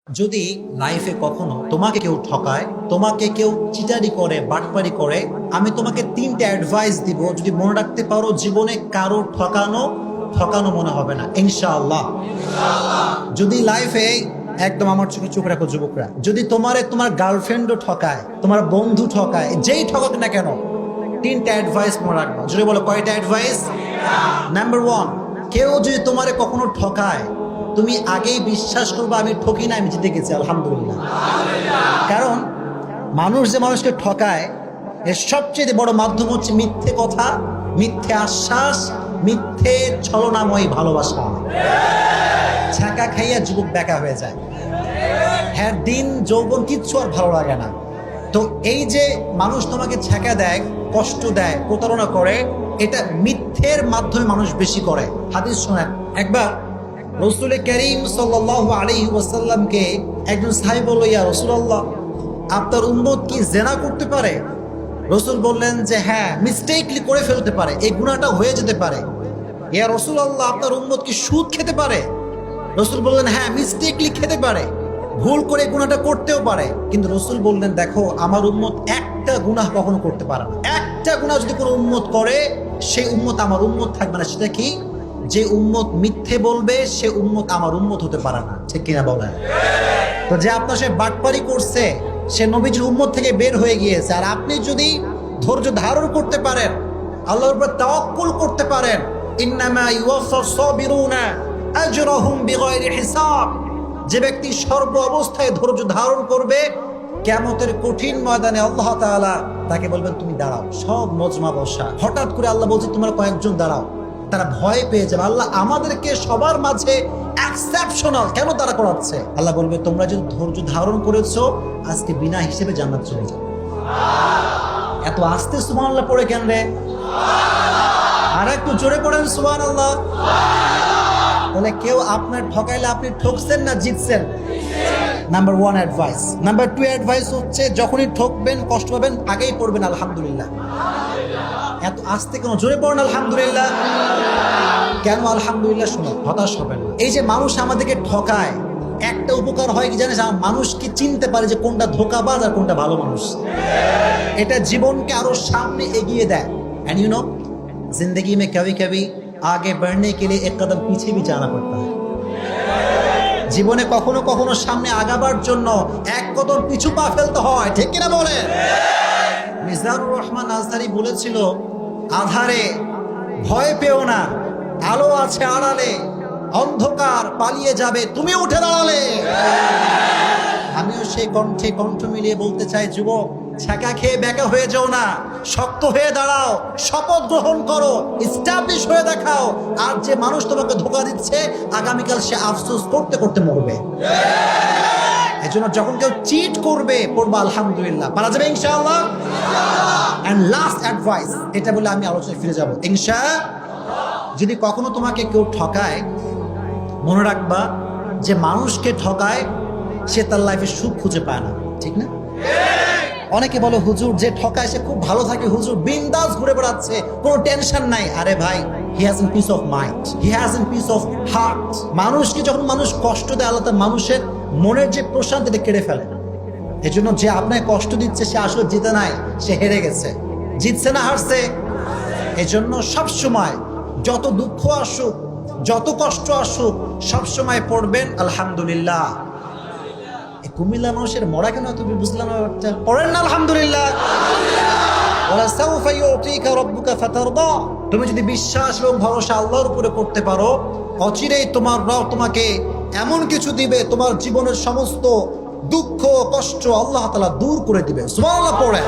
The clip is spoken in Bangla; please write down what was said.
যদি লাইফে কখনো তোমাকে কেউ ঠকায়, তোমাকে কেউ চিটারি করে, বাটপারি করে, আমি তোমাকে তিনটা অ্যাডভাইস দিব। যদি মনে রাখতে পারো, জীবনে কারো ঠকানো মনে হবে না ইনশাআল্লাহ। যদি লাইফে একদম আমার চোখে চোখ রাখো যুবকরা, যদি তোমার গার্লফ্রেন্ডও ঠকায়, তোমার বন্ধু ঠকায়, যেই ঠকাক না কেন, তিনটা অ্যাডভাইস মনে রাখবা। যদি বলো কয়টা অ্যাডভাইস? নাম্বার 1, কেউ যদি তোমারে কখনো ঠকায়, তুমি আগেই বিশ্বাস করবে আমি ঠকি না, আমি জিতে গেছি আলহামদুলিল্লাহ। কারণ মানুষ যে মানুষকে ঠকায়, এর সবচেয়ে বড় মাধ্যম হচ্ছে মিথ্যে কথা, মিথ্যে আশ্বাস, মিথ্যে ছলনাময়ী ভালোবাসা। ছাকা খাইয়া যুবক বেকা হয়ে যায়, হ্যাঁ, দিন যৌবন কিচ্ছু আর ভালো লাগে না। তো এই যে মানুষ তোমাকে ছ্যাঁকা দেয়, কষ্ট দেয়, প্রতারণা করে, এটা মিথ্যের মাধ্যমে মানুষ বেশি করে। হাদিস শোনেন, একবার রাসূল করিম সাল্লাল্লাহু আলাইহি ওয়াসাল্লামকে একজন সাহাবী বলল, ইয়া রাসূলুল্লাহ, আপনার উম্মত কি জিনা করতে পারে? রাসূল বললেন যে হ্যাঁ, মিস্টেকলি করে ফেলতে পারে, এই গুনাহটা হয়ে যেতে পারে। ইয়া রাসূলুল্লাহ, আপনার উম্মত কি সুদ খেতে পারে? রাসূল বললেন হ্যাঁ, মিস্টেকলি খেতে পারে, ভুল করে গুনাহটা করতেও পারে। কিন্তু রাসূল বললেন দেখো, আমার উম্মত একটা গুনাহ কখনো করতে পারে না। একটা গুনাহ যদি কোনো উম্মত করে, সেই উম্মত আমার উম্মত থাকবে না। সেটা কি? যে উম্মত মিথ্যে বলবে, সে উম্মত আমার উম্মত হতে পারে না। ঠিক কিনা বলেন? তো যে আপনার সে বাটপারি করছে, সে নবীজির উম্মত থেকে বের হয়ে গিয়েছে। আর আপনি যদি ধৈর্য ধারণ করতে পারেন, আল্লাহর উপর তাওয়াক্কুল করতে পারেন, ইন্নামা ইউওয়াফাস সাবিরুনা আজরাহুম বিগাইরি হিসাব, যে ব্যক্তি সর্ব অবস্থায় ধৈর্য ধারণ করবে, কিয়ামতের কঠিন ময়দানে আল্লাহ তাআলা তাকে বলবেন তুমি দাঁড়াও। সব মজমা বসা, হঠাৎ করে আল্লাহ বলছে তোমরা কয়েকজন দাঁড়াও। তারা ভয় পেয়ে যাবে, আল্লাহ আমাদেরকে সবার মাঝে এক্সেপশনাল কেন তারা করাচ্ছে? আল্লাহ বলবে তোমরা যদি ধৈর্য ধারণ করেছো, আজকে বিনা হিসেবে জান্নাত চলে যাবে। এত আস্তে সুবহানাল্লাহ পড়ে কেন রে? আর একটু জোরে পড়েন সুবহানাল্লাহ। তাহলে কেউ আপনার ঠকাইলে আপনি ঠকছেন না জিতছেন? Number 1 advice. নাম্বার 2 অ্যাডভাইস হচ্ছে, যখনই ঠকবেন, কষ্ট পাবেন, আগেই পড়বেন আলহামদুলিল্লাহ। এত আস্তে কেন? জোরে পড়েন আলহামদুলিল্লাহ। কেন আলহামদুলিল্লাহ? শুনো, হতাশ হবেন না। এই যে মানুষ আমাদেরকে ঠকায়, একটা উপকার হয় কি জানিস? মানুষকে চিনতে পারে যে কোনটা ধোঁকাবাজ আর কোনটা ভালো মানুষ। এটা জীবনকে আরো সামনে এগিয়ে দেয়। এন্ড ইউ নো, जिंदगी में कभी कभी आगे बढ़ने के लिए एक कदम पीछे भी जाना पड़ता है। জীবনে কখনো কখনো সামনে আগাবার জন্য এক কদম পিছু পা ফেলতে হয়। ঠিক কিনা বলেন? মিজানুর রহমান আজহারি বলেছিল, আধারে ভয় পেও না, আলো আছে আড়ালে, অন্ধকার পালিয়ে যাবে তুমি উঠে দাঁড়ালে। আমিও সেই কণ্ঠে কণ্ঠ মিলিয়ে বলতে চাই, যুবক, ছ্যাঁকা খেয়ে বেকা হয়ে যাও না, শক্ত হয়ে দাঁড়াও, শপথ গ্রহণ করো, এস্টাবলিশ হয়ে দেখাও। আর যে মানুষ তোমাকে ধোঁকা দিচ্ছে, আগামীকাল সে আফসোস করতে করতে মরবে। এই জন্য যখন কেউ চিট করবে, পড়বা আলহামদুলিল্লাহ, পারা যাবে ইনশাআল্লাহ। এন্ড লাস্ট অ্যাডভাইস, এটা বলে আমি আলোচনায় ফিরে যাব ইনশাআল্লাহ। যদি কখনো তোমাকে কেউ ঠকায়, মনে রাখবা যে মানুষকে ঠকায়, সে তার লাইফে সুখ খুঁজে পায় না। ঠিক না? অনেকে বলে হুজুর, যে ঠকায় সে খুব ভালো থাকে, হুজুর বিন্দাস ঘুরে বেড়াচ্ছে, কোনো টেনশন নাই। আরে ভাই, he has N piece of mind, he has N piece of heart. মানুষকে যখন মানুষ কষ্ট দেয়, আল্লাহ তার মানুষের মনের যে প্রশান্তিটা কেড়ে ফেলে। এই জন্য যে আপনাকে কষ্ট দিচ্ছে, সে আসলে জিতে নাই, সে হেরে গেছে। জিতছে না হারছে? এই জন্য সবসময় যত দুঃখ আসুক, যত কষ্ট আসুক, সবসময় পড়বেন আলহামদুলিল্লাহ। কুমিল্লা মানুষের মরা কেন তুমি বুঝলাম না? পড়েন না আলহামদুলিল্লাহ। তুমি যদি বিশ্বাস এবং ভরসা আল্লাহর উপরে করতে পারো, অচিরেই তোমার রব তোমাকে এমন কিছু দিবে, তোমার জীবনের সমস্ত দুঃখ কষ্ট আল্লাহ তাআলা দূর করে দিবে। সুবহানাল্লাহ পড়ে।